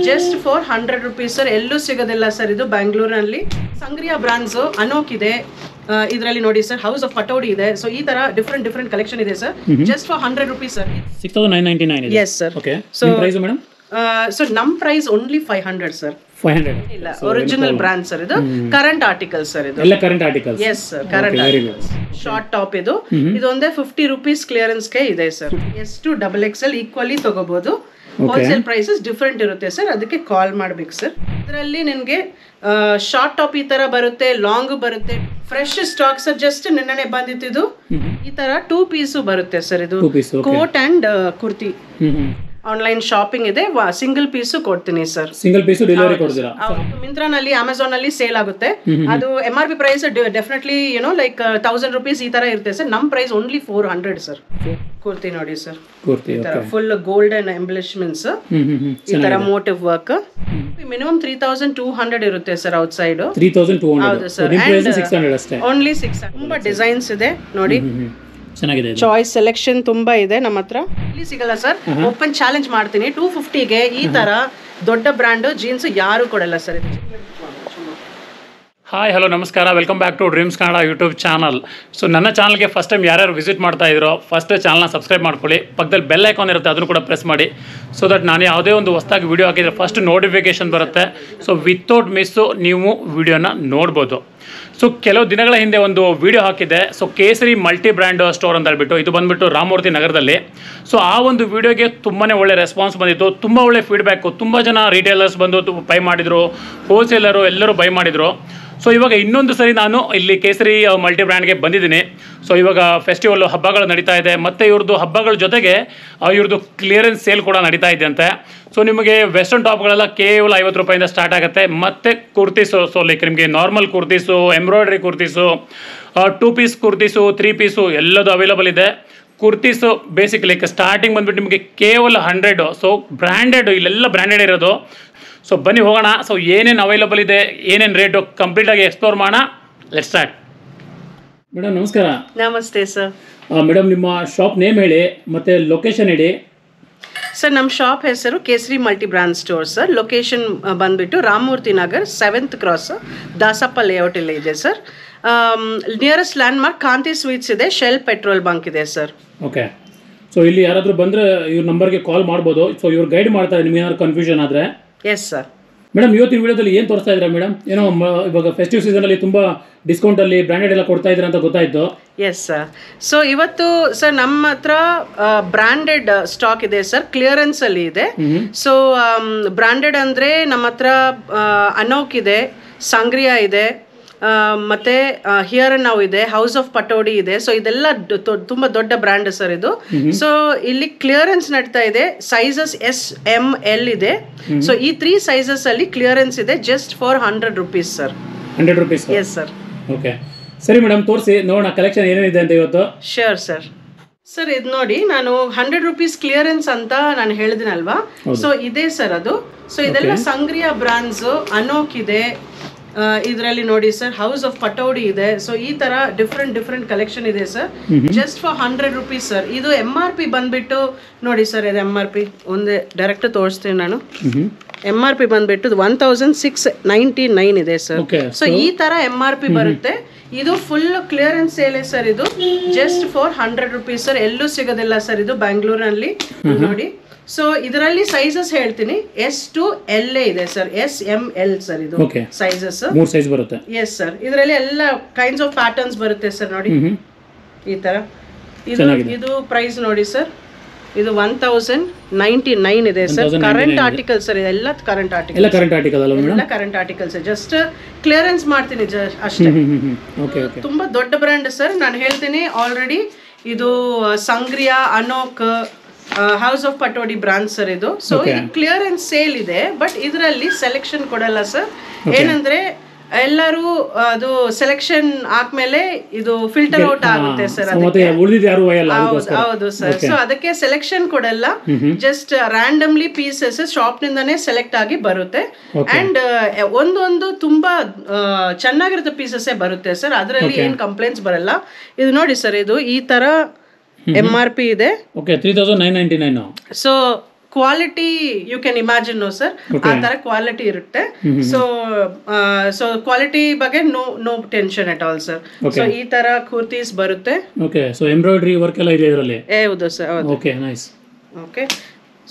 Just for 100 rupees sir. ಎಲ್ಲೂ ಸಿಗೋದಿಲ್ಲ sir ಇದು ಬ್ಯಾಂಗ್ಳೂರಿನಲ್ಲಿ. ಸಂಗ್ರಿಯಾ ಬ್ರಾಂಡ್ಸ್ ಅನೋಕ್ ಇದೆ, ಇದರಲ್ಲಿ ನೋಡಿ ಸರ್ ಹೌಸ್ ಆಫ್ ಪಟೋಡಿ ಇದೆ. ಸೊ ಈ ತರ ಡಿಫ್ರೆಂಟ್ ಕಲೆಕ್ಷನ್ ಇದೆ sir. Just for 100 rupees sir. 6999 ಇದೆ. Yes sir. Okay. So price madam? So ನಮ್ ಪ್ರೈಸ್ ಓನ್ಲಿ 500 ಸರ್. 500 ಇಲ್ಲ, ಒರಿಜಿನಲ್ ಬ್ರಾಂಡ್ ಸರ್ ಇದು. ಕರೆಂಟ್ ಆರ್ಟಿಕಲ್ ಸರ್ ಇದು. ಎಲ್ಲ current articles. Yes sir, current articles. Short top ಇದು. ಇದೊಂದೇ 50 rupees clearance ಗೆ ಇದೆ ಸರ್. S2 XXL ಈಕ್ವಲಿ ತಗೋಬಹುದು. ಹೋಲ್ಸೇಲ್ ಪ್ರೈಸಸ್ ಡಿಫ್ರೆಂಟ್ ಇರುತ್ತೆ ಸರ್, ಅದಕ್ಕೆ ಕಾಲ್ ಮಾಡ್ಬೇಕು ಸರ್. ಇದರಲ್ಲಿ ನಿಮಗೆ ಶಾರ್ಟ್ ಟಾಪ್ ಈ ತರ ಬರುತ್ತೆ, ಲಾಂಗ್ ಬರುತ್ತೆ. ಫ್ರೆಶ್ ಸ್ಟಾಕ್ ಸರ್, ಜಸ್ಟ್ ನಿನ್ನೆ ಬಂದಿತ್ತು. ಈ ತರ 2 ಪೀಸ್ ಬರುತ್ತೆ ಸರ್. ಇದು coat and kurti. Online shopping ಇದೆ, ಸಿಂಗಲ್ ಪೀಸ್ ಕೊಡ್ತೀನಿ ಸರ್. ಸಿಂಗಲ್ ಪೀಸ್ ಡೆಲಿವರಿ ಕೊಡ್ತೀರಾ? ಮಿಂತ್ರಾನಲ್ಲಿ, ಅಮೆಝಾನ್ ಅಲ್ಲಿ ಸೇಲ್ ಆಗುತ್ತೆ. ಅದು MRP price definitely like 1000 rupees ಈ ತರ ಇರುತ್ತೆ ಸರ್. ನಮ್ ಪ್ರೈಸ್ ಓನ್ಲಿ 400 ಸರ್. ಕುರ್ತಿ ನೋಡಿ ಸರ್, ಫುಲ್ ಗೋಲ್ಡನ್ ಎಂಬ್ಲಿಷ್ಮೆಂಟ್ಸ್, ಈ ತರ ಮೋಟಿವ್ ವರ್ಕ್. ಮಿನಿಮಮ್ 3200 ಇರುತ್ತೆ ಸರ್ ಔಟ್ ಸೈಡ್. 3200. ಹೌದು ಸರ್. ಓನ್ಲಿ 600. ತುಂಬಾ ಡಿಸೈನ್ಸ್ ಇದೆ ನೋಡಿ, ಚೆನ್ನಾಗಿದೆ. ಚಾಯ್ಸ್ ಸೆಲೆಕ್ಷನ್ ತುಂಬಾ ಇದೆ ನಮ್ಮ ಹತ್ರ. ಇಲ್ಲಿ ಸಿಗಲ್ಲ ಸರ್. ಓಪನ್ ಚಾಲೆಂಜ್ ಮಾಡ್ತೀನಿ, 250ಗೆ ಈ ತರ ದೊಡ್ಡ ಬ್ರ್ಯಾಂಡ್ ಜೀನ್ಸ್ ಯಾರು ಕೊಡಲ್ಲ ಸರ್. ಹಾಯ್, ಹಲೋ, ನಮಸ್ಕಾರ. Welcome back to Dreams Kannada YouTube channel. So ನನ್ನ ಚಾನಲ್ಗೆ ಫಸ್ಟ್ ಟೈಮ್ ಯಾರ್ಯಾರು ವಿಸಿಟ್ ಮಾಡ್ತಾ ಇದ್ರೋ ಫಸ್ಟ್ ಚಾನಲ್ನ ಸಬ್ಸ್ಕ್ರೈಬ್ ಮಾಡ್ಕೊಳ್ಳಿ. ಪಕ್ಕದಲ್ಲಿ ಬೆಲ್ ಐಕಾನ್ ಇರುತ್ತೆ, ಅದನ್ನು ಕೂಡ ಪ್ರೆಸ್ ಮಾಡಿ. ಸೊ ದಟ್ ನಾನು ಯಾವುದೇ ಒಂದು ಹೊಸದಾಗಿ ವಿಡಿಯೋ ಹಾಕಿದರೆ ಫಸ್ಟ್ ನೋಟಿಫಿಕೇಶನ್ ಬರುತ್ತೆ. ಸೊ ವಿತೌಟ್ ಮಿಸ್ಸು ನೀವು ವಿಡಿಯೋನ ನೋಡ್ಬೋದು. ಸೊ ಕೆಲವು ದಿನಗಳ ಹಿಂದೆ ಒಂದು ವಿಡಿಯೋ ಹಾಕಿದ್ದೆ. So Kesari multi brand store ಅಂತ ಹೇಳ್ಬಿಟ್ಟು, ಇದು ಬಂದುಬಿಟ್ಟು ರಾಮಮೂರ್ತಿ ನಗರದಲ್ಲಿ. ಸೊ ಆ ಒಂದು ವಿಡಿಯೋಗೆ ತುಂಬಾ ಒಳ್ಳೆ ರೆಸ್ಪಾನ್ಸ್ ಬಂದಿತ್ತು, ತುಂಬ ಒಳ್ಳೆ ಫೀಡ್ಬ್ಯಾಕು. ತುಂಬ ಜನ ರಿಟೇಲರ್ಸ್ ಬಂದು ಬೈ ಮಾಡಿದರು, ಹೋಲ್ಸೇಲರು ಎಲ್ಲರೂ ಬೈ ಮಾಡಿದರು. ಸೊ ಇವಾಗ ಇನ್ನೊಂದು ಸರಿ ನಾನು ಇಲ್ಲಿ ಕೇಸರಿ ಮಲ್ಟಿ ಬ್ರ್ಯಾಂಡ್ಗೆ ಬಂದಿದ್ದೀನಿ. ಸೊ ಇವಾಗ ಫೆಸ್ಟಿವಲ್ ಹಬ್ಬಗಳು ನಡೀತಾ ಇದೆ, ಮತ್ತು ಇವ್ರದ್ದು ಹಬ್ಬಗಳ ಜೊತೆಗೆ ಇವ್ರದ್ದು ಕ್ಲಿಯರೆನ್ಸ್ ಸೇಲ್ ಕೂಡ ನಡೀತಾ ಇದೆ ಅಂತೆ. ಸೊ ನಿಮಗೆ ವೆಸ್ಟರ್ನ್ ಟಾಪ್ಗಳೆಲ್ಲ ಕೇವಲ 50 ರೂಪಾಯಿಂದ ಸ್ಟಾರ್ಟ್ ಆಗುತ್ತೆ. ಮತ್ತು ಕುರ್ತೀಸು, ಸೊ ಲೈಕ್ ನಿಮಗೆ normal kurtis, embroidery kurtis, 2 piece kurtis, 3 piece ಎಲ್ಲದು ಅವೈಲಬಲ್ ಇದೆ. ಕುರ್ತೀಸು ಬೇಸಿಕ್ ಲೈಕ್ ಸ್ಟಾರ್ಟಿಂಗ್ ಬಂದುಬಿಟ್ಟು ನಿಮಗೆ ಕೇವಲ 100. ಸೊ ಬ್ರ್ಯಾಂಡೆಡ್, ಇಲ್ಲೆಲ್ಲ ಬ್ರ್ಯಾಂಡೆಡ್ ಇರೋದು. ಸೊ ಬನ್ನಿ ಹೋಗೋಣ. ಸೊ ಏನೇನು ಅವೈಲಬಲ್ ಇದೆ, ಏನೇನು ರೇಟು ಕಂಪ್ಲೀಟಾಗಿ ಎಕ್ಸ್ಪ್ಲೋರ್ ಮಾಡೋಣ. Let's start. ಮೇಡಮ್ ನಮಸ್ಕಾರ. ನಮಸ್ತೆ ಸರ್. ಮೇಡಮ್ ನಿಮ್ಮ ಶಾಪ್ ನೇಮ್ ಹೇಳಿ ಮತ್ತು ಲೊಕೇಶನ್ ಹೇಳಿ. ಸರ್ ನಮ್ಮ ಶಾಪ್ ಹೆಸರು Kesari multi brand store sir. Location ಬಂದುಬಿಟ್ಟು Ramamurthy Nagar 7th cross, Dasappa layout ಇಲ್ಲಿ ಇದೆ sir. Nearest landmark Kanti sweets ಇದೆ, ಶೆಲ್ ಪೆಟ್ರೋಲ್ ಬಂಕ್ ಇದೆ ಸರ್. ಓಕೆ. ಸೊ ಇಲ್ಲಿ ಯಾರಾದರೂ ಬಂದರೆ ಇವ್ರ ನಂಬರ್ಗೆ ಕಾಲ್ ಮಾಡ್ಬೋದು. ಸೊ ಇವ್ರು ಗೈಡ್ ಮಾಡ್ತಾರೆ ನಿಮ್ಗೆ ಏನಾದ್ರು ಕನ್ಫ್ಯೂಷನ್ ಆದರೆ. Yes sir. ಮೇಡಮ್ ಇವತ್ತಿನ ವಿಡಿಯೋದಲ್ಲಿ ಏನು ತೋರಿಸ್ತಾ ಇದ್ದೀರಾ ಮೇಡಮ್? ಏನೋ ಇವಾಗ ಫೆಸ್ಟಿವ್ ಸೀಸನಲ್ಲಿ ತುಂಬ ಡಿಸ್ಕೌಂಟಲ್ಲಿ ಬ್ರ್ಯಾಂಡೆಡ್ ಎಲ್ಲ ಕೊಡ್ತಾ ಇದ್ದೀರಾ ಅಂತ ಗೊತ್ತಾಯಿತು. Yes sir. ಸೊ ಇವತ್ತು ಸರ್ ನಮ್ಮ ಹತ್ರ ಬ್ರ್ಯಾಂಡೆಡ್ ಸ್ಟಾಕ್ ಇದೆ ಸರ್, ಕ್ಲಿಯರೆನ್ಸ್ ಅಲ್ಲಿ ಇದೆ. ಸೊ ಬ್ರ್ಯಾಂಡೆಡ್ ಅಂದರೆ ನಮ್ಮ ಹತ್ರ ಅನೋಕ್ ಇದೆ, ಸಂಗ್ರಿಯಾ ಇದೆ, ಮತ್ತೆ ಹಿಯರ್ ನಾವು ಇದೆ, ಹೌಸ್ ಆಫ್ ಪಟೋಡಿ ಇದೆ. ಸೊ ಇದೆಲ್ಲ ತುಂಬಾ ದೊಡ್ಡ ಬ್ರ್ಯಾಂಡ್ ಸರ್ ಇದು. ಸೊ ಇಲ್ಲಿ ಕ್ಲಿಯರೆನ್ಸ್ ನಡೀತಾ ಇದೆ. ಸೈಜಸ್ S-M-L ಇದೆ. ಸೊ ಈ 3 ಸೈಜಸ್ ಅಲ್ಲಿ ಕ್ಲಿಯರೆನ್ಸ್ ಇದೆ, just for 100 rupees sir. 100 rupees? S sir. Okay, ಸರಿ ಮೇಡಮ್, ತೋರಿಸಿ ನೋಡೋಣ ಕಲೆಕ್ಷನ್ ಏನೇನಿದೆ ಅಂತ ಇವತ್ತು. Sure sir. ಸರ್ ಇದು ನೋಡಿ, ನಾನು 100 rupees ಕ್ಲಿಯರೆನ್ಸ್ ಅಂತ ನಾನು ಹೇಳಿದಿನಲ್ವಾ. ಸೊ ಇದೆ ಸರ್ ಅದು. ಸೊ ಇದೆಲ್ಲ ಸಂಗ್ರಿಯಾ ಬ್ರಾಂಡ್ಸ್, ಅನೋಕ್ ಇದೆ, ಇದರಲ್ಲಿ ನೋಡಿ ಸರ್ ಹೌಸ್ ಆಫ್ ಪಟೋಡಿ ಇದೆ. ಸೊ ಈ ತರ ಡಿಫ್ರೆಂಟ್ ಕಲೆಕ್ಷನ್ ಇದೆ sir, just for 100 rupees sir. ಇದು MRP ಬಂದ್ಬಿಟ್ಟು ನೋಡಿ ಸರ್, ಇದು MRP ಒಂದೇ ಡೈರೆಕ್ಟ್ ತೋರಿಸ್ತೀನಿ ನಾನು. MRP ಬಂದ್ಬಿಟ್ಟು 1699 ಇದೆ ಸರ್. ಸೊ ಈ ತರ MRP ಬರುತ್ತೆ. ಇದು ಫುಲ್ ಕ್ಲಿಯರೆನ್ಸ್ ಸೇಲ್ ಸರ್. ಇದು ಜಸ್ಟ್ ಫಾರ್ 100 rupees ಸರ್. ಎಲ್ಲೂ ಸಿಗೋದಿಲ್ಲ ಸರ್ ಇದು ಬ್ಯಾಂಗ್ಳೂರಿನಲ್ಲಿ. ನೋಡಿ, ಸೊ ಇದರಲ್ಲಿ ಸೈಜಸ್ ಹೇಳ್ತೀನಿ. S-to L ಇದೆ ಸರ್, S-M-L ಸರ್ ಇದು ಸೈಜಸ್. 3 ಸೈಜ್ ಬರುತ್ತೆ. Yes sir. ಇದರಲ್ಲಿ ಎಲ್ಲ ಕೈಂಡ್ಸ್ ಆಫ್ ಪ್ಯಾಟರ್ನ್ಸ್ ಬರುತ್ತೆ ಸರ್. ನೋಡಿ ಈ ತರ. ಇದು ಪ್ರೈಸ್ ನೋಡಿ ಸರ್, ಇದು 1099 ಇದೆ ಸರ್. ಕರೆಂಟ್ ಆರ್ಟಿಕಲ್ ಸರ್, ಇದೆಲ್ಲ ಕರೆಂಟ್ ಆರ್ಟಿಕಲ್. ಎಲ್ಲ ಕರೆಂಟ್ ಆರ್ಟಿಕಲ್ಸ್. ಜಸ್ಟ್ ಕ್ಲಿಯರೆನ್ಸ್ ಮಾಡ್ತೀನಿ ಅಷ್ಟೇ. ತುಂಬಾ ದೊಡ್ಡ ಬ್ರ್ಯಾಂಡ್ ಸರ್, ನಾನು ಹೇಳ್ತೀನಿ ಆಲ್ರೆಡಿ. ಇದು Sangria, Anouk, house of Pataudi brand sir ಇದು. ಸೊ ಇದು ಕ್ಲಿಯರೆನ್ಸ್ ಸೇಲ್ ಇದೆ, ಬಟ್ ಇದರಲ್ಲಿ ಸೆಲೆಕ್ಷನ್ ಕೊಡಲ್ಲ ಸರ್. ಏನಂದ್ರೆ ಎಲ್ಲರೂ ಅದು ಸೆಲೆಕ್ಷನ್ ಆದ್ಮೇಲೆ ಇದು ಫಿಲ್ಟರ್ ಔಟ್ ಆಗುತ್ತೆ ಸರ್. ಹೌದು ಸರ್. ಸೊ ಅದಕ್ಕೆ ಸೆಲೆಕ್ಷನ್ ಕೊಡಲ್ಲ, ಜಸ್ಟ್ ರ್ಯಾಂಡಮ್ಲಿ ಪೀಸಸ್ ಶಾಪ್ ನಿಂದಾನೇ ಸೆಲೆಕ್ಟ್ ಆಗಿ ಬರುತ್ತೆ. ಅಂಡ್ ಒಂದೊಂದು ತುಂಬಾ ಚೆನ್ನಾಗಿರುತ್ತೆ ಪೀಸಸ್ ಬರುತ್ತೆ ಸರ್, ಅದರಲ್ಲಿ ಏನ್ ಕಂಪ್ಲೇಂಟ್ಸ್ ಬರಲ್ಲ. ಇದು ನೋಡಿ ಸರ್, ಇದು ಈ ತರ MRP ಇದೆ. Okay, 3999. So quality you can imagine no sir, ಆ ತರ ಕ್ವಾಲಿಟಿ ಇರುತ್ತೆ. ಸೊ ಕ್ವಾಲಿಟಿ ಬಗ್ಗೆ no tension at all sir. So ಈ ತರ ಕುರ್ತೀಸ್ ಬರುತ್ತೆ. ಓಕೆ, ಸೊ ಎಂಬ್ರಾಯ್ಡರಿ ವರ್ಕ್ ಎಲ್ಲ ಇದೆ ಇದರಲ್ಲಿ. ಹೌದು ಸರ್, ಹೌದು. Okay, nice. ಓಕೆ,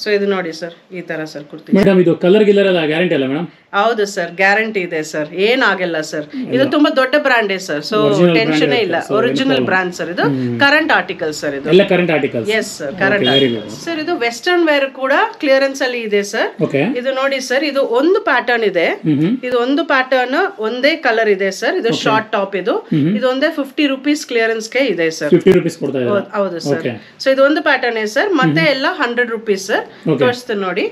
ಸೊ ಇದು ನೋಡಿ ಸರ್, ಈ ತರ ಸರ್ ಕುರ್ತಿ. ಮೇಡಮ್ ಇದು ಕಲರ್ ಗಿಲ್ಲರ್ ಎಲ್ಲ ಗ್ಯಾರಂಟಿ ಅಲ್ಲ ಮೇಡಮ್? ಹೌದು ಸರ್, ಗ್ಯಾರಂಟಿ ಇದೆ ಸರ್, ಏನಾಗಲ್ಲ ಸರ್. ಇದು ತುಂಬಾ ದೊಡ್ಡ ಬ್ರಾಂಡ್ ಸರ್, ಸೊ ಟೆನ್ಷನ್ ಇಲ್ಲ. ಒರಿಜಿನಲ್ ಬ್ರಾಂಡ್ ಸರ್, ಇದು ಕರೆಂಟ್ ಆರ್ಟಿಕಲ್ ಸರ್. ಇದು ಎಲ್ಲ current articles. Yes sir, current article sir. ಇದು ವೆಸ್ಟರ್ನ್ ವೇರ್ ಕೂಡ ಕ್ಲಿಯರೆನ್ಸ್ ಅಲ್ಲಿ ಇದೆ ಸರ್. ಇದು ನೋಡಿ ಸರ್, ಇದು ಒಂದು ಪ್ಯಾಟರ್ನ್ ಇದೆ. ಇದು ಒಂದು ಪ್ಯಾಟರ್ನ್ ಒಂದೇ ಕಲರ್ ಇದೆ ಸರ್. ಇದು ಶಾರ್ಟ್ ಟಾಪ್. ಇದು ಒಂದೇ 50 ರೂಪೀಸ್ ಕ್ಲಿಯರೆನ್ಸ್ ಗೆ ಇದೆ ಸರ್. 50 ರೂಪೀಸ್ ಕೊಡ್ತಾ ಇದ್ದಾರೆ. ಹೌದು ಸರ್. ಸೊ ಇದು ಒಂದು ಪ್ಯಾಟರ್ನ್ ಇದೆ ಸರ್, ಮತ್ತೆ ಎಲ್ಲ 100 ರೂಪೀಸ್ ಸರ್. ತೋರಿಸ್ತೀನಿ ನೋಡಿ.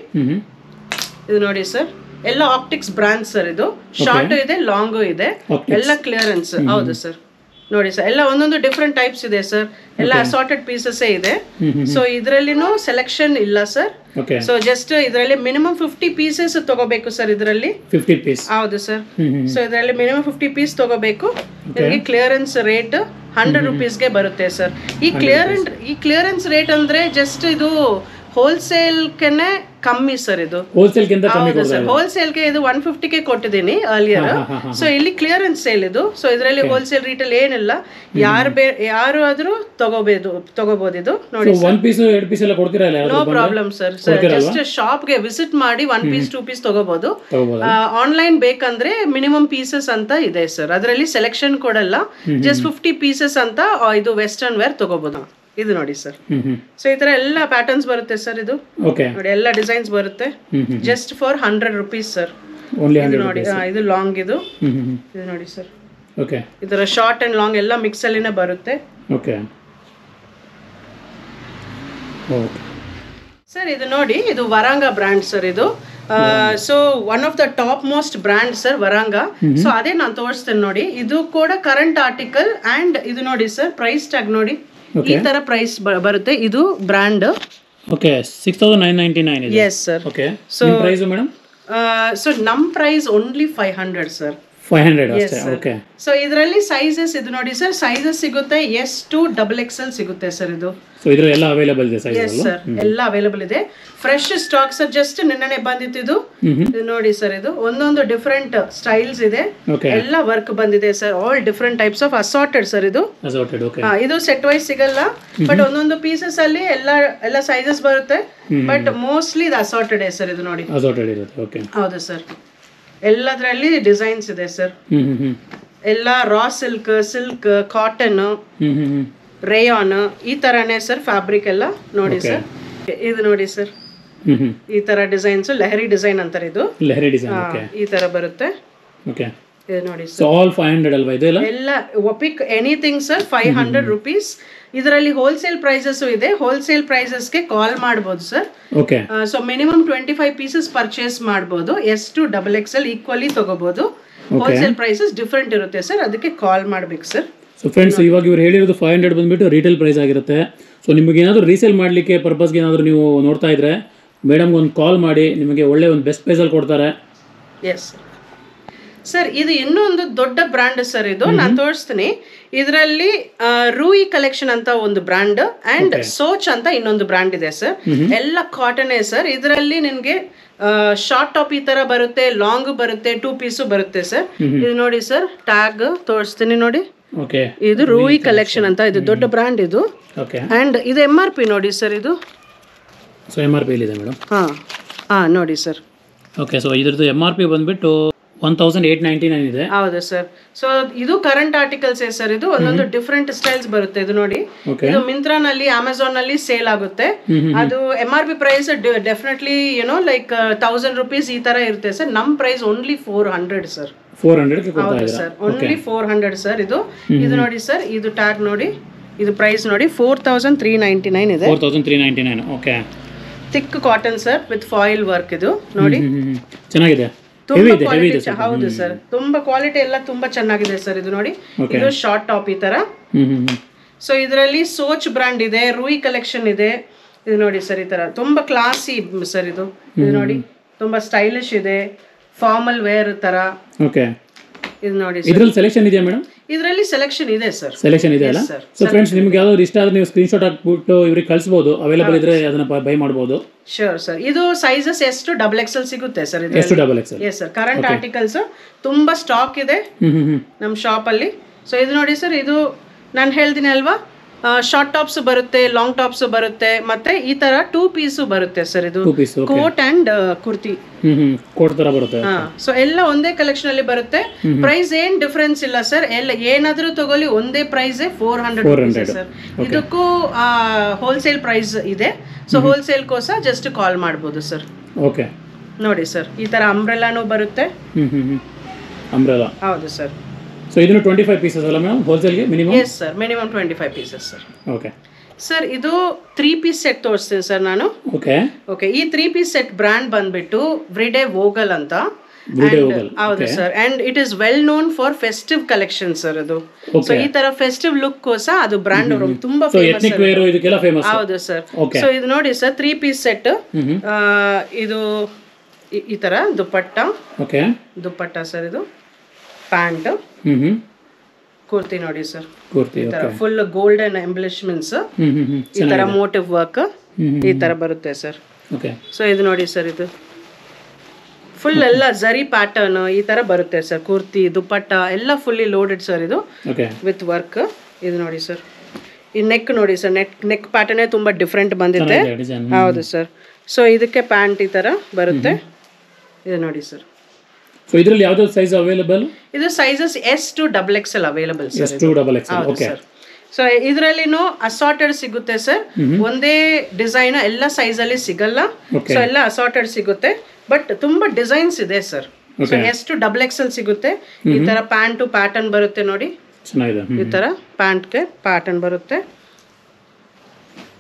ಇದು ನೋಡಿ ಸರ್, ಎಲ್ಲ ಆಪ್ಟಿಕ್ಸ್ ಬ್ರಾಂಡ್ ಸರ್. ಇದು ಶಾರ್ಟ್ ಇದೆ, ಲಾಂಗು ಇದೆ, ಎಲ್ಲ ಕ್ಲಿಯರೆನ್ಸ್. ಹೌದು ಸರ್, ನೋಡಿ ಸರ್, ಎಲ್ಲ ಒಂದೊಂದು ಡಿಫ್ರೆಂಟ್ ಟೈಪ್ಸ್ ಇದೆ ಸರ್. ಎಲ್ಲ ಅಸಾರ್ಟೆಡ್ ಪೀಸಸ್ ಇದೆ. ಸೊ ಇದ್ರಲ್ಲಿನೂ ಸೆಲೆಕ್ಷನ್ ಇಲ್ಲ ಸರ್. ಸೊ ಜಸ್ಟ್ ಇದರಲ್ಲಿ ಮಿನಿಮಮ್ 50 ಪೀಸಸ್ ತಗೋಬೇಕು ಸರ್. ಇದರಲ್ಲಿ 50 ಪೀಸ್. ಹೌದು ಸರ್. ಸೊ ಇದರಲ್ಲಿ ಮಿನಿಮಮ್ 50 ಪೀಸ್ ತಗೋಬೇಕು. ಇದಕ್ಕೆ ಕ್ಲಿಯರೆನ್ಸ್ ರೇಟ್ 100 ರೂಪೀಸ್ಗೆ ಬರುತ್ತೆ ಸರ್. ಈ ಕ್ಲಿಯರೆನ್ಸ್ ರೇಟ್ ಅಂದ್ರೆ ಜಸ್ಟ್ ಇದು ಹೋಲ್ಸೇಲ್ ಕೆನೆ ಕಮ್ಮಿ ಸರ್. ಇದು ಹೋಲ್ಸೇಲ್ಗೆ ಇದು 150ಗೆ ಕೊಟ್ಟಿದ್ದೀನಿ ಅರ್ಲಿಯರ್. ಸೊ ಇಲ್ಲಿ ಕ್ಲಿಯರೆನ್ಸ್ ಸೇಲ್ ಇದು. ಸೊ ಇದರಲ್ಲಿ ಹೋಲ್ಸೇಲ್ ರೀಟೇಲ್ ಏನಿಲ್ಲ. ಯಾರು ಆದ್ರೂ ತಗೋಬಹುದು ಇದು. ನೋಡಿ, no problem sir. Just shop ಗೆ ವಿಸಿಟ್ ಮಾಡಿ 1 ಪೀಸ್ 2 ಪೀಸ್ ತಗೋಬಹುದು. ಆನ್ಲೈನ್ ಬೇಕಂದ್ರೆ ಮಿನಿಮಮ್ ಪೀಸಸ್ ಅಂತ ಇದೆ ಸರ್. ಅದರಲ್ಲಿ ಸೆಲೆಕ್ಷನ್ ಕೊಡಲ್ಲ. ಜಸ್ಟ್ 50 ಪೀಸಸ್ ಅಂತ ಇದು ವೆಸ್ಟರ್ನ್ ವೇರ್ ತಗೋಬಹುದು. ಇದು ನೋಡಿ ಸರ್. ಸೊ ಈ ತರ ಎಲ್ಲ ಪ್ಯಾಟರ್ನ್ಸ್ ಬರುತ್ತೆ ಸರ್. ಇದು ನೋಡಿ, ಎಲ್ಲ ಡಿಸೈನ್ಸ್ ಬರುತ್ತೆ. Just for 100 rupees sir. ಇದು ನೋಡಿ, ಇದು ಲಾಂಗ್. ಇದು ನೋಡಿ ಸರ್, ಈ ತರ ಶಾರ್ಟ್ ಅಂಡ್ ಲಾಂಗ್ ಎಲ್ಲ ಮಿಕ್ಸ್ ಅಲ್ಲಿನೇ ಬರುತ್ತೆ ಸರ್. ಇದು ನೋಡಿ, ಇದು ವರಾಂಗ ಬ್ರ್ಯಾಂಡ್ ಸರ್. ಇದು so one of the top most brand sir, Varanga. So ಅದೇ ನಾನು ತೋರಿಸ್ತೇನೆ ನೋಡಿ. ಇದು ಕೂಡ ಕರೆಂಟ್ ಆರ್ಟಿಕಲ್. ಅಂಡ್ ಇದು ನೋಡಿ ಸರ್, ಪ್ರೈಸ್ ಟ್ಯಾಗ್ ನೋಡಿ, ಈ ತರ ಪ್ರೈಸ್ ಬರುತ್ತೆ. ಇದು ಬ್ರ್ಯಾಂಡ್. ಓಕೆ, 6999 ಇದೆ. Yes sir. Okay, so price madam? So ನಮ್ ಪ್ರೈಸ್ ಓನ್ಲಿ 500 ಸರ್. 500 ಅಷ್ಟೇ. ಓಕೆ, ಸೊ ಇದರಲ್ಲಿ ಸೈಜಸ್ ಇದು ನೋಡಿ ಸರ್, ಸೈಜಸ್ ಸಿಗುತ್ತೆ. S to XXL ಸಿಗುತ್ತೆ ಸರ್. ಇದು ಸೊ ಇದರಲ್ಲಿ ಎಲ್ಲ ಅವೈಲೇಬಲ್ ಇದೆ ಸೈಜ್? ಎಸ್ ಸರ್, ಎಲ್ಲ ಅವೈಲೇಬಲ್ ಇದೆ. Fresh stock sir. ಜಸ್ಟ್ ನಿನ್ನೆ ಬಂದಿತ್ತು ಇದು. ನೋಡಿ ಸರ್, ಇದು ಒಂದೊಂದು ಡಿಫರೆಂಟ್ ಸ್ಟೈಲ್ಸ್ ಇದೆ. ಎಲ್ಲ ವರ್ಕ್ ಬಂದಿದೆ sir. All different types of assorted sir. ಇದು ಇದು ಸೆಟ್ ವೈಸ್ ಸಿಗಲ್ಲ, ಬಟ್ ಒಂದೊಂದು ಪೀಸಸ್ ಅಲ್ಲಿ ಎಲ್ಲ ಸೈಜಸ್ ಬರುತ್ತೆ. ಬಟ್ ಮೋಸ್ಟ್ಲಿ ಇದು ಅಸಾರ್ಟೆಡ್ ಸರ್. ಇದು ನೋಡಿ, ಹೌದು ಸರ್. ಎಲ್ಲದರಲ್ಲಿ ಡಿಸೈನ್ಸ್ ಇದೆ ಸರ್. ಎಲ್ಲ ರಾ ಸಿಲ್ಕ್, ಕಾಟನ್, ರೇಯಾನ್, ಈ ತರನೇ ಸರ್ ಫ್ಯಾಬ್ರಿಕ್ ಎಲ್ಲ. ನೋಡಿ ಸರ್, ಇದು ನೋಡಿ ಸರ್, ಈ ತರ ಡಿಸೈನ್ಸ್ ಲೆಹರಿ ಡಿಸೈನ್ ಅಂತಾರೆ. ಇದು ಲೆಹರಿ ಡಿಸೈನ್ ಈ ತರ ಬರುತ್ತೆ. ಇದು ನೋಡಿ ಸರ್, ಆಲ್ 500 ಅಲ್ವಾ ಇದೆಲ್ಲ? ಎಲ್ಲ ಒಪಿಕ್ ಎನಿಥಿಂಗ್ ಸರ್, 500 ರೂಪೀಸ್. ಇದರಲ್ಲಿ ಹೋಲ್ಸೇಲ್ ಪ್ರೈಸಸ್ ಇದೆ. ಹೋಲ್ಸೇಲ್ ಪ್ರೈಸಸ್ಗೆ ಕಾಲ್ ಮಾಡಬಹುದು sir. So minimum 25 pieces purchase ಮಾಡಬಹುದು. S to XXL ಈಕ್ವಲಿ ತಗೋಬಹುದು. ಹೋಲ್ಸೇಲ್ ಪ್ರೈಸಸ್ ಡಿಫರೆಂಟ್ ಇರುತ್ತೆ ಸರ್, ಅದಕ್ಕೆ ಕಾಲ್ ಮಾಡ್ಬೇಕು ಸರ್. ಸೊ ಫ್ರೆಂಡ್ಸ್, ಇವಾಗ ಇವ್ರು ಹೇಳಿರೋದು 500 ಬಂದ್ಬಿಟ್ಟು ರಿಟೇಲ್ ಪ್ರೈಸ್ ಆಗಿರುತ್ತೆ. ಸೊ ನಿಮಗೆ ಏನಾದರೂ ರೀಸೇಲ್ ಮಾಡಲಿಕ್ಕೆ ಪರ್ಪಸ್ಗೆ ಏನಾದರೂ ನೀವು ನೋಡ್ತಾ ಇದ್ರೆ ಮೇಡಮ್ಗೆ ಒಂದು ಕಾಲ್ ಮಾಡಿ, ನಿಮಗೆ ಒಳ್ಳೆ ಒಂದು ಬೆಸ್ಟ್ ಪ್ರೈಸಲ್ಲಿ ಕೊಡ್ತಾರೆ. Yes sir. ಇದು ಇನ್ನೊಂದು ದೊಡ್ಡ ಬ್ರ್ಯಾಂಡ್ ಸರ್. ಇದು ನಾನು ತೋರಿಸ್ತೀನಿ. ಇದರಲ್ಲಿ ರೂಯಿ ಕಲೆಕ್ಷನ್ ಅಂತ ಒಂದು ಬ್ರ್ಯಾಂಡ್ ಅಂಡ್ ಸೋಚ್ ಅಂತ ಇನ್ನೊಂದು ಬ್ರ್ಯಾಂಡ್ ಇದೆ ಸರ್. ಎಲ್ಲ ಕಾಟನ್ ಸರ್. ಇದರಲ್ಲಿ ನಿಮ್ಗೆ ಶಾರ್ಟ್ ಟಾಪ್ ಈ ತರ ಬರುತ್ತೆ, ಲಾಂಗ್ ಬರುತ್ತೆ, 2 ಪೀಸು ಬರುತ್ತೆ ಸರ್. ಇದು ನೋಡಿ ಸರ್, ಟ್ಯಾಗ್ ತೋರಿಸ್ತೀನಿ ನೋಡಿ. ಇದು ರೂಯಿ ಕಲೆಕ್ಷನ್ ಅಂತ, ಇದು ದೊಡ್ಡ ಬ್ರ್ಯಾಂಡ್ ಇದು. ಅಂಡ್ ಇದು MRP ನೋಡಿ ಸರ್. ಇದು ಸೊ MRP ಇದೆ ಮೇಡಮ್. ನೋಡಿ ಸರ್. ಓಕೆ, ಸೊ ಇದ್ರದ್ದು MRP ಬಂದ್ಬಿಟ್ಟು 1899 ಇದೆ. ಹೌದು ಸರ್. ಸೊ ಇದು ಕರೆಂಟ್ ಆರ್ಟಿಕಲ್ಸ್ ಸರ್. ಇದು ಒಂದೊಂದು ಡಿಫರೆಂಟ್ ಸ್ಟೈಲ್ಸ್ ಬರುತ್ತೆ. ಇದು ನೋಡಿ, ಇದು ಮಿಂತ್ರಾನಲ್ಲಿ, ಅಮೆಝಾನ್ ನಲ್ಲಿ ಸೇಲ್ ಆಗುತ್ತೆ. ಅದು MRP price definitely like 1000 rupees ಈ ತರ ಇರುತ್ತೆ ಸರ್. ನಮ್ ಪ್ರೈಸ್ ಓನ್ಲಿ 400 ಸರ್. 400 ಹೌದು ಸರ್, ಓನ್ಲಿ 400 ಸರ್. ಇದು ನೋಡಿ ಸರ್, ಇದು ಟ್ಯಾಗ್ ನೋಡಿ, ಇದು ಪ್ರೈಸ್ ನೋಡಿ 4399 ಇದೆ. 4399. Okay, thick cotton sir with foil work. ಇದು ನೋಡಿ, ಚೆನ್ನಾಗಿದೆ. ಹೌದು ಸರ್, ತುಂಬಾ ಕ್ವಾಲಿಟಿ ಎಲ್ಲ ತುಂಬಾ ಚೆನ್ನಾಗಿದೆ ಸರ್. ಇದು ನೋಡಿ, ಇದು ಶಾರ್ಟ್ ಟಾಪ್ ಈ ತರ. ಸೊ ಇದರಲ್ಲಿ ಸೋಚ್ ಬ್ರಾಂಡ್ ಇದೆ, ರೂಯಿ ಕಲೆಕ್ಷನ್ ಇದೆ. ಇದು ನೋಡಿ ಸರ್, ಈ ತರ ತುಂಬಾ ಕ್ಲಾಸಿ ಸರ್. ಇದು ನೋಡಿ, ತುಂಬಾ ಸ್ಟೈಲಿಶ್ ಇದೆ, ಫಾರ್ಮಲ್ ವೇರ್ ತರ. ಓಕೆ, ಇದು ನೋಡಿ ಇದರಲ್ಲಿ ಸೆಲೆಕ್ಷನ್ ಇದೆಯಾ ಮೇಡಮ್? ಇದರಲ್ಲಿ ಸೆಲೆಕ್ಷನ್ ಇದೆ ಸರ್. ಸೆಲೆಕ್ಷನ್ ಇದೆ ಅಲ್ಲ? ಸೊ ಫ್ರೆಂಡ್ಸ್, ನಿಮ್ಗೆ ಯಾವ್ದಾದ್ರು ಇಷ್ಟ ಆದ್ರೆ ನೀವು ಸ್ಕ್ರೀನ್ ಶಾಟ್ ಹಾಕ್ಬಿಟ್ಟು ಇವ್ರಿಗೆ ಕಳಿಸಬಹುದು. ಅವೈಲೇಬಲ್ ಇದ್ರೆ ಅದನ್ನ ಬೈ ಮಾಡಬಹುದು. Sure sir. ಇದು ಸೈಜಸ್ ಎಷ್ಟು ಡಬಲ್ ಎಕ್ಸೆಲ್ ಸಿಗುತ್ತೆ ಸರ್. ಇದು ಎಷ್ಟು double XL? S sir. Current articles ತುಂಬಾ ಸ್ಟಾಕ್ ಇದೆ ನಮ್ಮ ಶಾಪ್ ಅಲ್ಲಿ. ಸೊ ಇದು ನೋಡಿ ಸರ್, ಇದು ನಾನು ಹೇಳ್ತೀನಿ ಅಲ್ವಾ, ಶಾರ್ಟ್ ಟಾಪ್ಸ್ ಬರುತ್ತೆ, ಲಾಂಗ್ ಟಾಪ್ಸ್ ಬರುತ್ತೆ, ಮತ್ತೆ ಈ ತರ 2 ಪೀಸ್ ಬರುತ್ತೆ ಸರ್. ಇದು ಕೋಟ್ ಅಂಡ್ ಕುರ್ತಿ ಕೋಟ್ ತರ ಬರುತ್ತೆ. ಸೊ ಎಲ್ಲ ಒಂದೇ ಕಲೆಕ್ಷನ್ ಅಲ್ಲಿ ಬರುತ್ತೆ. ಪ್ರೈಸ್ ಏನ್ ಡಿಫರೆನ್ಸ್ ಇಲ್ಲ ಸರ್. ಎಲ್ಲ ಏನಾದ್ರೂ ತಗೊಳ್ಳಿ ಒಂದೇ ಪ್ರೈಸ್ 400 ಸರ್. ಇದಕ್ಕೂ ಹೋಲ್ಸೇಲ್ ಪ್ರೈಸ್ ಇದೆ. ಸೊ ಹೋಲ್ಸೇಲ್ ಕೋಸ ಜಸ್ಟ್ ಕಾಲ್ ಮಾಡಬಹುದು ಸರ್. ಓಕೆ, ನೋಡಿ ಸರ್, ಈ ತರ ಅಂಬ್ರೆಲಾನು ಬರುತ್ತೆ. ಅಂಬ್ರೆಲಾ, ಹೌದು ಸರ್. ಸೊ ಇದನ್ನು 25 ಪೀಸಸ್ ಅಲ್ಲ ಮೇಡಮ್ ಹೋಲ್ಸೇಲ್ ಗೆ? Minimum? Yes sir, minimum 25 pieces sir. Okay sir, ಇದು 3 ಪೀಸ್ ಸೆಟ್ ತೋರಿಸ್ತೀನಿ ಸರ್ ನಾನು. ಓಕೆ ಓಕೆ, ಈ 3 ಪೀಸ್ ಸೆಟ್ ಬ್ರ್ಯಾಂಡ್ ಬಂದ್ಬಿಟ್ಟು ವ್ರಿಡೆ ವೋಗಲ್ ಅಂತ. ಹೌದು sir. And it is well known for festive collection sir. ಅದು ಸೊ ಈ ತರ ಫೆಸ್ಟಿವ್ ಲುಕ್ ಕೋಸ ಅದು ಬ್ರ್ಯಾಂಡ್ ತುಂಬಾ ಫೇಮಸ್. ಹೌದು ಸರ್. ಸೊ ಇದು ನೋಡಿ ಸರ್, 3 ಪೀಸ್ ಸೆಟ್. ಇದು ಈ ತರ ದುಪ್ಪಟ್ಟ ಸರ್. ಇದು ಪ್ಯಾಂಟ್, ಕುರ್ತಿ ನೋಡಿ ಸರ್. ಈ ತರ ಫುಲ್ ಗೋಲ್ಡನ್ ಎಂಬ್ಲಿಷ್ಮೆಂಟ್ಸ್, ಈ ತರ ಮೋಟಿವ್ ವರ್ಕ್ ಈ ತರ ಬರುತ್ತೆ ಸರ್. ಸೊ ಇದು ನೋಡಿ ಸರ್, ಇದು ಫುಲ್ ಎಲ್ಲ ಜರಿ ಪ್ಯಾಟರ್ನ್ ಈ ತರ ಬರುತ್ತೆ ಸರ್. ಕುರ್ತಿ, ದುಪ್ಪಟ್ಟ ಎಲ್ಲ ಫುಲ್ಲಿ ಲೋಡೆಡ್ ಸರ್. ಇದು ವಿತ್ ವರ್ಕ್. ಇದು ನೋಡಿ ಸರ್, ಈ ನೆಕ್ ನೋಡಿ ಸರ್, ನೆಕ್ ಪ್ಯಾಟರ್ನೇ ತುಂಬಾ ಡಿಫ್ರೆಂಟ್ ಬಂದಿದೆ. ಹೌದು ಸರ್. ಸೊ ಇದಕ್ಕೆ ಪ್ಯಾಂಟ್ ಈ ತರ ಬರುತ್ತೆ. ಇದು ನೋಡಿ ಸರ್. ಸೊ ಇದರಲ್ಲಿ ಯಾವ್ದು ಸೈಜ್ ಅವೈಲೇಬಲ್? ಇದು sizes S to XXL available sir. S to XXL. Okay. So ಇದರಲ್ಲಿನೂ ಅಸಾರ್ಟೆಡ್ ಸಿಗುತ್ತೆ ಸರ್. ಒಂದೇ ಡಿಸೈನ್ ಎಲ್ಲ ಸೈಜ್ ಅಲ್ಲಿ ಸಿಗಲ್ಲ. ಸೊ ಎಲ್ಲ ಅಸಾರ್ಟೆಡ್ ಸಿಗುತ್ತೆ, ಬಟ್ ತುಂಬಾ ಡಿಸೈನ್ಸ್ ಇದೆ sir. So S to XXL ಸಿಗುತ್ತೆ. ಈ ತರ ಪ್ಯಾಂಟ್ ಪ್ಯಾಟರ್ನ್ ಬರುತ್ತೆ ನೋಡಿ. ಚೆನ್ನಾಗಿದೆ. ಈ ತರ ಪ್ಯಾಂಟ್ಗೆ ಪ್ಯಾಟರ್ನ್ ಬರುತ್ತೆ.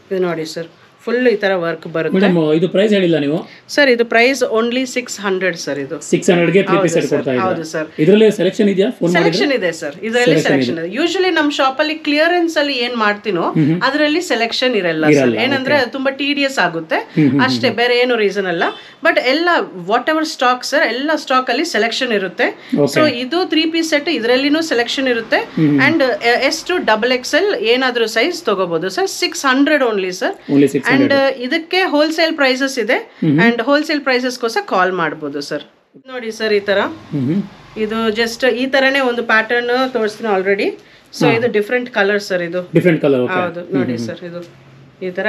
ಇದು ನೋಡಿ ಸರ್, ಫುಲ್ ಈ ತರ ವರ್ಕ್ ಬರುತ್ತೆ. ಮೇಡಮ್, ಇದು ಪ್ರೈಸ್ ಹೇಳಿಲ್ಲ ನೀವು ಸರ್. ಇದು ಪ್ರೈಸ್ ಓನ್ಲಿ 600 ಸರ್. ಇದು 600 ಗೆ 3 ಪೀಸ್ ಸೆಟ್ ಕೊಡ್ತಾ ಇದ್ದೀರಾ? ಹೌದು ಸರ್. ಇದರಲ್ಲಿ ಸೆಲೆಕ್ಷನ್ ಇದೆಯಾ? ಸೆಲೆಕ್ಷನ್ ಇದೆ ಸರ್. ಇದರಲ್ಲಿ ಸೆಲೆಕ್ಷನ್ ಇದೆ. ಯೂಶುವಲಿ ನಮ್ಮ ಶಾಪ್ ಅಲ್ಲಿ ಕ್ಲಿಯರೆನ್ಸ್ ಅಲ್ಲಿ ಏನ್ ಮಾಡ್ತೀನೋ ಅದರಲ್ಲಿ ಸೆಲೆಕ್ಷನ್ ಇರಲ್ಲ ಸರ್. ಏನಂದ್ರೆ ತುಂಬಾ ಟೀಡಿಯಸ್ ಆಗುತ್ತೆ ಅಷ್ಟೇ, ಬೇರೆ ಏನು ರೀಸನ್ ಅಲ್ಲ. ಬಟ್ ಎಲ್ಲ ವಾಟ್ ಎವರ್ ಸ್ಟಾಕ್ ಸರ್, ಎಲ್ಲ ಸ್ಟಾಕ್ ಅಲ್ಲಿ ಸೆಲೆಕ್ಷನ್ ಇರುತ್ತೆ. ಸೊ ಇದು 3 ಪೀಸ್ ಸೆಟ್, ಇದರಲ್ಲಿನೂ ಸೆಲೆಕ್ಷನ್ ಇರುತ್ತೆ. ಅಂಡ್ S to XXL ಏನಾದ್ರೂ ಸೈಜ್ ತಗೋಬಹುದು ಸರ್. 600 only sir. ಅಂಡ್ ಇದಕ್ಕೆ ಹೋಲ್ಸೇಲ್ ಪ್ರೈಸಸ್ ಇದೆ. ಅಂಡ್ ಹೋಲ್ಸೇಲ್ ಪ್ರೈಸಸ್ ಗೋಸ್ಕರ ಕಾಲ್ ಮಾಡಬಹುದು ಸರ್. ನೋಡಿ ಸರ್, ಈ ತರ ಇದು ಜಸ್ಟ್ ಈ ತರನೇ ಒಂದು ಪ್ಯಾಟರ್ನ್ ತೋರಿಸ್ತೀನಿ ಆಲ್ರೆಡಿ. ಸೊ ಇದು ಡಿಫ್ರೆಂಟ್ ಕಲರ್ ಸರ್. ಇದು ಡಿಫ್ರೆಂಟ್ ಕಲರ್. ಹೌದು ನೋಡಿ ಸರ್, ಇದು ಈ ತರ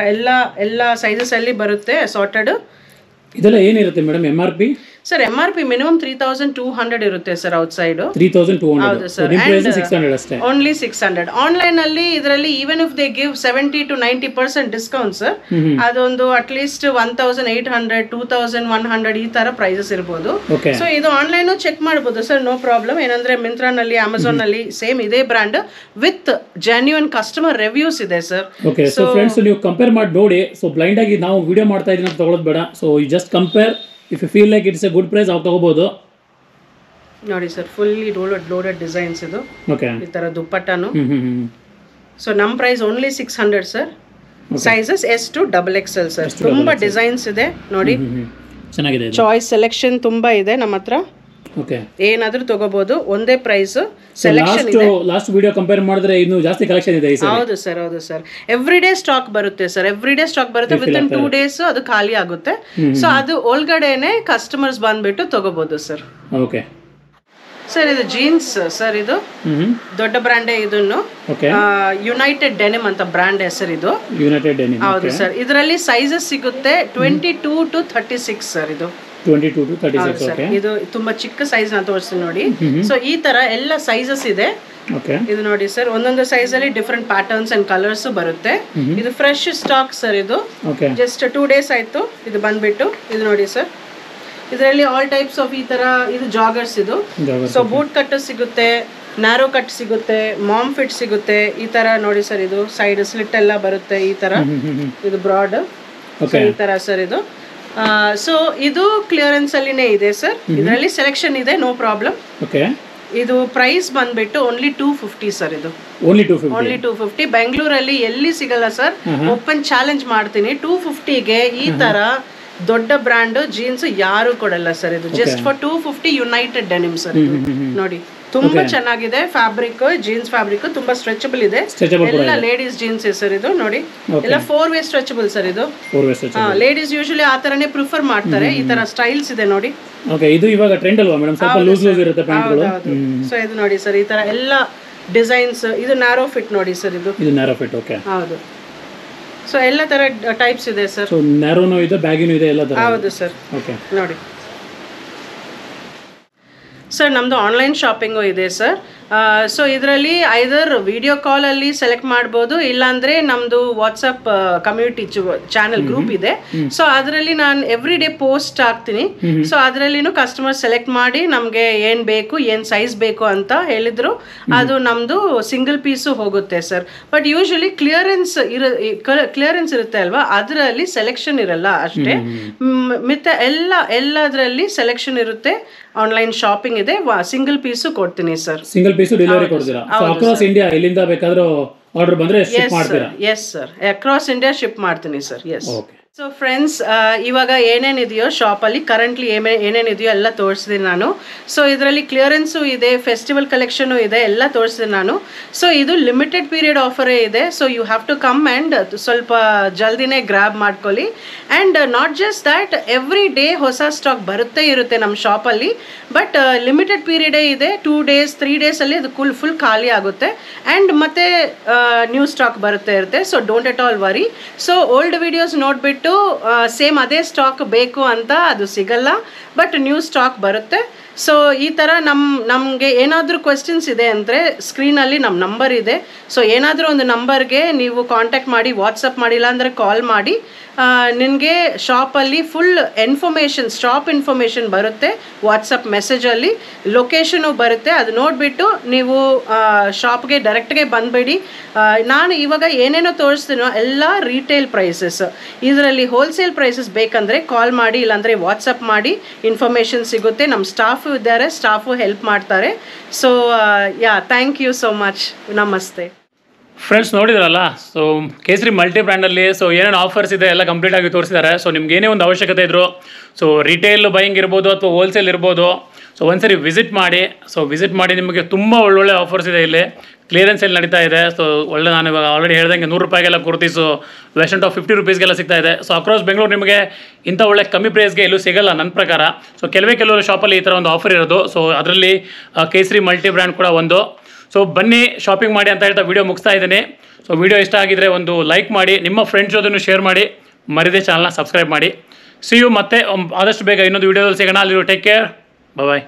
ಎಲ್ಲ ಸೈಜಸ್ ಅಲ್ಲಿ ಬರುತ್ತೆ ಅಸಾರ್ಟೆಡ್. ಇದೆಲ್ಲ ಏನಿರುತ್ತೆ madam MRP? Sir MRP minimum 3200 ಇರುತ್ತೆ ಸರ್. Out side 3200. ಹೌದು ಸರ್. 600 ಅಷ್ಟೇ. ಓನ್ಲಿ 600. ಆನ್ಲೈನ್ ಅಲ್ಲಿ ಇದರಲ್ಲಿ even if they give 70 to 90% discount sir, ಅದೊಂದು ಅಟ್ ಲೀಸ್ಟ್ 1800, 2100 ಈ ತರ ಪ್ರೈಸಸ್ ಇರಬಹುದು. ಸೊ ಇದು ಆನ್ಲೈನ್ ಚೆಕ್ ಮಾಡಬಹುದು ಸರ್, ನೋ ಪ್ರಾಬ್ಲಮ್. ಏನಂದ್ರೆ ಮಿಂತ್ರಾ ನಲ್ಲಿ, ಅಮೆಝಾನ್ ನಲ್ಲಿ ಸೇಮ್ ಇದೇ brand with genuine customer reviews ಇದೆ ಸರ್. ಓಕೆ. ಸೊ ಫ್ರೆಂಡ್ಸ್, ನೀವು ಕಂಪೇರ್ ಮಾಡಿ ನೋಡಿ. ಸೊ ಬ್ಲೈಂಡ್ ಆಗಿ ನಾವು ವಿಡಿಯೋ ಮಾಡ್ತಾ ಇದೀನಿ ಅಂತ ತಗೊಳ್ಳೋದು ಬೇಡ. So you just compare. If you feel like it's a good price, ಅವು ತಗೋಬಹುದು. ನೋಡಿ ಸರ್, ಫುಲ್ಲಿ ಲೋಡೆಡ್ ಡಿಸೈನ್ಸ್. ಇದು ಓಕೆ, ಈ ತರ ದುಪ್ಪಟ್ಟನು. ಸೊ ನಮ್ಮ price only 600 sir. Sizes S to XXL sir. ತುಂಬಾ ಡಿಸೈನ್ಸ್ ಇದೆ ನೋಡಿ, ಚೆನ್ನಾಗಿದೆ. ಚಾಯ್ಸ್ ಸೆಲೆಕ್ಷನ್ ತುಂಬಾ ಇದೆ ನಮ್ಮ ಹತ್ರ. ಓಕೆ, ಏನಾದ್ರೂ ತಗೋಬಹುದು. ಒಂದೇ ಪ್ರೈಸ್, ಸೆಲೆಕ್ಷನ್ ಇದೆ. ಲಾಸ್ಟ್ ವಿಡಿಯೋ ಕಂಪೇರ್ ಮಾಡಿದ್ರೆ ಇನ್ನು ಜಾಸ್ತಿ ಕಲೆಕ್ಷನ್ ಇದೆ. ಹೌದು ಸರ್, ಹೌದು ಸರ್. ಎವ್ರಿ ಡೇ ಸ್ಟಾಕ್ ಬರುತ್ತೆ ಸರ್. ಎವ್ರಿ ಡೇ ಸ್ಟಾಕ್ ಬರುತ್ತೆ. ವಿತ್ ಇನ್ 2 days ಅದು ಖಾಲಿ ಆಗುತ್ತೆ. ಸೊ ಅದು ಒಳಗಡೆನೆ ಕಸ್ಟಮರ್ಸ್ ಬಂದ್ಬಿಟ್ಟು ತಗೋಬಹುದು ಸರ್. ಓಕೆ ಸರ್, ಇದು ಜೀನ್ಸ್ ಸರ್. ಇದು ದೊಡ್ಡ ಬ್ರ್ಯಾಂಡೇ. ಇದನ್ನು ಯುನೈಟೆಡ್ ಡೆನಿಮ್ ಅಂತ ಬ್ರ್ಯಾಂಡ್ ಹೆಸರು. ಇದು ಯುನೈಟೆಡ್ ಡೆನಿಮ್. ಹೌದು ಸರ್. ಇದರಲ್ಲಿ ಸೈಜಸ್ ಸಿಗುತ್ತೆ 22 to 36 ಸರ್. ಇದು 22 to 36. ಓಕೆ, ಇದು ತುಂಬಾ ಚಿಕ್ಕ ಸೈಜ್ ನಾನು ತೋರಿಸ್ತೀನಿ ನೋಡಿ. ಸೊ ಈ ತರ ಎಲ್ಲ ಸೈಜಸ್ ಇದೆ. ಇದು ನೋಡಿ ಸರ್, ಒಂದೊಂದು ಸೈಜ್ ಅಲ್ಲಿ ಡಿಫ್ರೆಂಟ್ ಪ್ಯಾಟರ್ನ್ಸ್ ಅಂಡ್ ಕಲರ್ಸ್ ಬರುತ್ತೆ. ಇದು ಫ್ರೆಶ್ ಸ್ಟಾಕ್ ಸರ್. ಇದು ಜಸ್ಟ್ 2 days ಆಯ್ತು ಇದು ಬಂದ್ಬಿಟ್ಟು. ಇದು ನೋಡಿ ಸರ್, ಇದರಲ್ಲಿ ಆಲ್ ಟೈಪ್ಸ್ ಆಫ್ ಈ ತರ. ಇದು ಜಾಗರ್ಸ್. ಇದು ಸೊ ಬೂಟ್ ಕಟ್ ಸಿಗುತ್ತೆ, ನ್ಯಾರೋ ಕಟ್ ಸಿಗುತ್ತೆ, ಮಾಮ್ ಫಿಟ್ ಸಿಗುತ್ತೆ. ಈ ತರ ನೋಡಿ ಸರ್, ಇದು ಸೈಡ್ ಸ್ಲಿಟ್ ಎಲ್ಲ ಬರುತ್ತೆ ಈ ತರ. ಇದು ಬ್ರಾಡ್ ಈ ತರ ಸರ್. ಇದು ಸೊ ಇದು ಕ್ಲಿಯರೆನ್ಸ್ ಅಲ್ಲಿನೇ ಇದೆ ಸರ್. ಇದರಲ್ಲಿ ಸೆಲೆಕ್ಷನ್ ಇದೆ, ನೋ ಪ್ರಾಬ್ಲಮ್. ಇದು ಪ್ರೈಸ್ ಬಂದ್ಬಿಟ್ಟು ಓನ್ಲಿ 250 ಸರ್. ಇದು ಓನ್ಲಿ 250. ಬೆಂಗಳೂರಲ್ಲಿ ಎಲ್ಲಿ ಸಿಗಲ್ಲ ಸರ್. ಓಪನ್ ಚಾಲೆಂಜ್ ಮಾಡ್ತೀನಿ, 250ಗೆ ಈ ತರ ದೊಡ್ಡ ಬ್ರ್ಯಾಂಡ್ ಜೀನ್ಸ್ ಯಾರು ಕೊಡಲ್ಲ ಸರ್. ಇದು just for 250 United denim sir. ನೋಡಿ ತುಂಬಾ ಚೆನ್ನಾಗಿದೆ ಫ್ಯಾಬ್ರಿಕ್, ಜೀನ್ಸ್ ಫ್ಯಾಬ್ರಿಕ್ ತುಂಬಾ ಸ್ಟ್ರೆಚಬಲ್ ಇದೆ. ಎಲ್ಲ ಲೇಡೀಸ್ ಜೀನ್ಸ್ ಸರ್ ಇದು. ನೋಡಿ ಎಲ್ಲ 4 ವೇ ಸ್ಟ್ರೆಚಬಲ್ ಸರ್ ಇದು. ಲೇಡೀಸ್ ಯೂಶಲಿ ಆ ತರನೇ ಪ್ರಿಫರ್ ಮಾಡ್ತಾರೆ. ಈ ತರ ಸ್ಟೈಲ್ಸ್ ಇದೆ ನೋಡಿ. ಇದು ಇವಾಗ ಟ್ರೆಂಡ್ ಅಲ್ವಾ ಮೇಡಮ್, ಸ್ವಲ್ಪ ಲೂಸ್ ಇರುತ್ತೆ ಪ್ಯಾಂಟ್ಗಳು. ಸೊ ಇದು ನೋಡಿ ಸರ್, ಈ ತರ ಎಲ್ಲ ಡಿಸೈನ್ಸ್. ಇದು ನ್ಯಾರೋ ಫಿಟ್ ನೋಡಿ ಸರ್. ಇದು ನ್ಯಾರೋ ಫಿಟ್. ಓಕೆ, ಹೌದು. ಸೊ ಎಲ್ಲ ತರ ಟೈಪ್ಸ್ ಇದೆ ಸರ್. ಸೊ ನ್ಯಾರೋನೂ ಇದೆ, ಬ್ಯಾಗಿನೂ ಇದೆ, ಎಲ್ಲ ತರ. ಹೌದು ಸರ್. ಓಕೆ, ನೋಡಿ ಸರ್, ನಮ್ಮದು ಆನ್ಲೈನ್ ಶಾಪಿಂಗು ಇದೆ ಸರ್. ಸೊ ಇದರಲ್ಲಿ ಐದರ್ ವಿಡಿಯೋ ಕಾಲಲ್ಲಿ ಸೆಲೆಕ್ಟ್ ಮಾಡ್ಬೋದು, ಇಲ್ಲಾಂದರೆ ನಮ್ಮದು ವಾಟ್ಸಪ್ ಕಮ್ಯುನಿಟಿ ಚಾನಲ್ ಗ್ರೂಪ್ ಇದೆ. ಸೊ ಅದರಲ್ಲಿ ನಾನು ಎವ್ರಿ ಡೇ ಪೋಸ್ಟ್ ಹಾಕ್ತೀನಿ. ಸೊ ಅದರಲ್ಲಿನೂ ಕಸ್ಟಮರ್ ಸೆಲೆಕ್ಟ್ ಮಾಡಿ ನಮಗೆ ಏನು ಬೇಕು, ಏನು ಸೈಜ್ ಬೇಕು ಅಂತ ಹೇಳಿದ್ರು ಅದು ನಮ್ಮದು ಸಿಂಗಲ್ ಪೀಸು ಹೋಗುತ್ತೆ ಸರ್. ಬಟ್ ಯೂಶಲಿ ಕ್ಲಿಯರೆನ್ಸ್ ಇರುತ್ತೆ ಅಲ್ವಾ, ಅದರಲ್ಲಿ ಸೆಲೆಕ್ಷನ್ ಇರಲ್ಲ ಅಷ್ಟೇ. ಮಿತ್ತ ಎಲ್ಲದರಲ್ಲಿ ಸೆಲೆಕ್ಷನ್ ಇರುತ್ತೆ. ಆನ್ಲೈನ್ ಶಾಪಿಂಗ್ ಇದೆ, ಸಿಂಗಲ್ ಪೀಸು ಕೊಡ್ತೀನಿ ಸರ್. ಸಿಂಗಲ್ ಪೀಸು ಡೆಲಿವರಿ ಕೊಡ್ತೀರಾ? ಅಕ್ರಾಸ್ ಇಂಡಿಯಾ ಎಲ್ಲಿಂದ ಬೇಕಾದರೂ ಆರ್ಡರ್ ಬಂದ್ರೆ ಶಿಪ್ ಮಾಡ್ತೀರಾ? Yes sir, across India ship ಮಾಡ್ತೀನಿ ಸರ್. ಎಸ್. ಸೊ ಫ್ರೆಂಡ್ಸ್, ಇವಾಗ ಏನೇನಿದೆಯೋ ಶಾಪಲ್ಲಿ ಕರೆಂಟ್ಲಿ ಏನೇನಿದೆಯೋ ಎಲ್ಲ ತೋರಿಸಿದ್ದೀನಿ ನಾನು. ಸೊ ಇದರಲ್ಲಿ ಕ್ಲಿಯರೆನ್ಸು ಇದೆ, ಫೆಸ್ಟಿವಲ್ ಕಲೆಕ್ಷನು ಇದೆ, ಎಲ್ಲ ತೋರಿಸಿದ್ದೀನಿ ನಾನು. ಸೊ ಇದು ಲಿಮಿಟೆಡ್ ಪೀರಿಯಡ್ ಆಫರೇ ಇದೆ. So you have to come and ಸ್ವಲ್ಪ ಜಲ್ದಿನೇ ಗ್ರ್ಯಾಬ್ ಮಾಡ್ಕೊಳ್ಳಿ. And not just that, every day ಹೊಸ ಸ್ಟಾಕ್ ಬರುತ್ತೆ ಇರುತ್ತೆ ನಮ್ಮ ಶಾಪಲ್ಲಿ. ಬಟ್ ಲಿಮಿಟೆಡ್ ಪೀರಿಯಡೇ ಇದೆ. 2 days 3 days ಅದು ಫುಲ್ ಖಾಲಿ ಆಗುತ್ತೆ. ಆ್ಯಂಡ್ ಮತ್ತೆ ನ್ಯೂ ಸ್ಟಾಕ್ ಬರುತ್ತೆ ಇರುತ್ತೆ. So don't at all worry. So old videos ನೋಡಿಬಿಟ್ಟು ಸೇಮ್ ಅದೇ ಸ್ಟಾಕ್ ಬೇಕು ಅಂತ ಅದು ಸಿಗಲ್ಲ, ಬಟ್ ನ್ಯೂ ಸ್ಟಾಕ್ ಬರುತ್ತೆ. ಸೊ ಈ ಥರ ನಮಗೆ ಏನಾದರೂ ಕ್ವೆಶ್ಚನ್ಸ್ ಇದೆ ಅಂದರೆ ಸ್ಕ್ರೀನಲ್ಲಿ ನಮ್ಮ ನಂಬರ್ ಇದೆ. ಸೊ ಏನಾದರೂ ಒಂದು ನಂಬರ್ಗೆ ನೀವು ಕಾಂಟ್ಯಾಕ್ಟ್ ಮಾಡಿ, ವಾಟ್ಸಪ್ ಮಾಡಿಲ್ಲ ಅಂದರೆ ಕಾಲ್ ಮಾಡಿ. ನಿನಗೆ ಶಾಪಲ್ಲಿ ಫುಲ್ ಶಾಪ್ ಇನ್ಫಾರ್ಮೇಷನ್ ಬರುತ್ತೆ ವಾಟ್ಸಪ್ ಮೆಸೇಜಲ್ಲಿ, ಲೊಕೇಶನು ಬರುತ್ತೆ. ಅದು ನೋಡಿಬಿಟ್ಟು ನೀವು ಶಾಪ್ಗೆ ಡೈರೆಕ್ಟ್ಗೆ ಬಂದುಬೇಡಿ. ನಾನು ಇವಾಗ ಏನೇನೋ ತೋರಿಸ್ತೀನೋ ಎಲ್ಲ ರೀಟೇಲ್ ಪ್ರೈಸಸ್. ಇದರಲ್ಲಿ ಹೋಲ್ಸೇಲ್ ಪ್ರೈಸಸ್ ಬೇಕಂದರೆ ಕಾಲ್ ಮಾಡಿ, ಇಲ್ಲಾಂದರೆ ವಾಟ್ಸಪ್ ಮಾಡಿ, ಇನ್ಫಾರ್ಮೇಷನ್ ಸಿಗುತ್ತೆ. ನಮ್ಮ ಸ್ಟಾಫು ಇದ್ದಾರೆ, ಸ್ಟಾಫು ಹೆಲ್ಪ್ ಮಾಡ್ತಾರೆ. So thank you so much. ನಮಸ್ತೆ ಫ್ರೆಂಡ್ಸ್, ನೋಡಿದ್ರಲ್ಲ. ಸೊ ಕೇಸರಿ ಮಲ್ಟಿ ಬ್ರ್ಯಾಂಡಲ್ಲಿ ಸೊ ಏನೇನು ಆಫರ್ಸ್ ಇದೆ ಎಲ್ಲ ಕಂಪ್ಲೀಟಾಗಿ ತೋರಿಸಿದ್ದಾರೆ. ಸೊ ನಿಮ್ಗೆ ಏನೇ ಒಂದು ಅವಶ್ಯಕತೆ ಇದ್ದರು, ಸೊ ರಿಟೇಲ್ ಬೈಯಿಂಗ್ ಇರ್ಬೋದು ಅಥವಾ ಹೋಲ್ಸೇಲ್ ಇರ್ಬೋದು, ಸೊ ಒಂದ್ಸರಿ ವಿಸಿಟ್ ಮಾಡಿ. ಸೊ ವಿಸಿಟ್ ಮಾಡಿ, ನಿಮಗೆ ತುಂಬ ಒಳ್ಳೊಳ್ಳೆ ಆಫರ್ಸ್ ಇದೆ. ಇಲ್ಲಿ ಕ್ಲಿಯರೆನ್ಸ್ ಎಲ್ಲಿ ನಡೀತಾ ಇದೆ. ಸೊ ಒಳ್ಳೆ, ನಾನು ಇವಾಗ ಆಲ್ರೆಡಿ ಹೇಳ್ದಂಗೆ 100 ರೂಪಾಯಿಗೆಲ್ಲ ಕುರ್ತೀಸು ವೆಸ್ಟರ್ನ್ ಟಾಪ್ 50 ರೂಪೀಸ್ಗೆಲ್ಲ ಸಿಗ್ತಾ ಇದೆ. ಸೊ ಅಕ್ರಾಸ್ ಬೆಂಗಳೂರು ನಿಮಗೆ ಇಂಥ ಒಳ್ಳೆ ಕಮ್ಮಿ ಪ್ರೈಸ್ಗೆ ಎಲ್ಲೂ ಸಿಗಲ್ಲ ನನ್ನ ಪ್ರಕಾರ. ಸೊ ಕೆಲವು ಶಾಪಲ್ಲಿ ಈ ಥರ ಒಂದು ಆಫರ್ ಇರೋದು. ಸೊ ಅದರಲ್ಲಿ ಕೇಸರಿ ಮಲ್ಟಿ ಬ್ರ್ಯಾಂಡ್ ಕೂಡ ಒಂದು. ಸೊ ಬನ್ನಿ ಶಾಪಿಂಗ್ ಮಾಡಿ ಅಂತ ಹೇಳ್ತಾ ವಿಡಿಯೋ ಮುಗಿಸ್ತಾ ಇದ್ದೀನಿ. ಸೊ ವಿಡಿಯೋ ಇಷ್ಟ ಆಗಿದ್ರೆ ಒಂದು ಲೈಕ್ ಮಾಡಿ, ನಿಮ್ಮ ಫ್ರೆಂಡ್ಸ್ ಜೊತೆನೂ ಶೇರ್ ಮಾಡಿ, ಮರಿದೇ ಚಾನಲ್ನ ಸಬ್ಸ್ಕ್ರೈಬ್ ಮಾಡಿ. ಸಿ ಯು ಮತ್ತೆ ಆದಷ್ಟು ಬೇಗ ಇನ್ನೊಂದು ವಿಡಿಯೋದಲ್ಲಿ ಸಿಗೋಣ. ಅಲ್ಲಿ ಟೇಕ್ ಕೇರ್, ಬಾಯ್.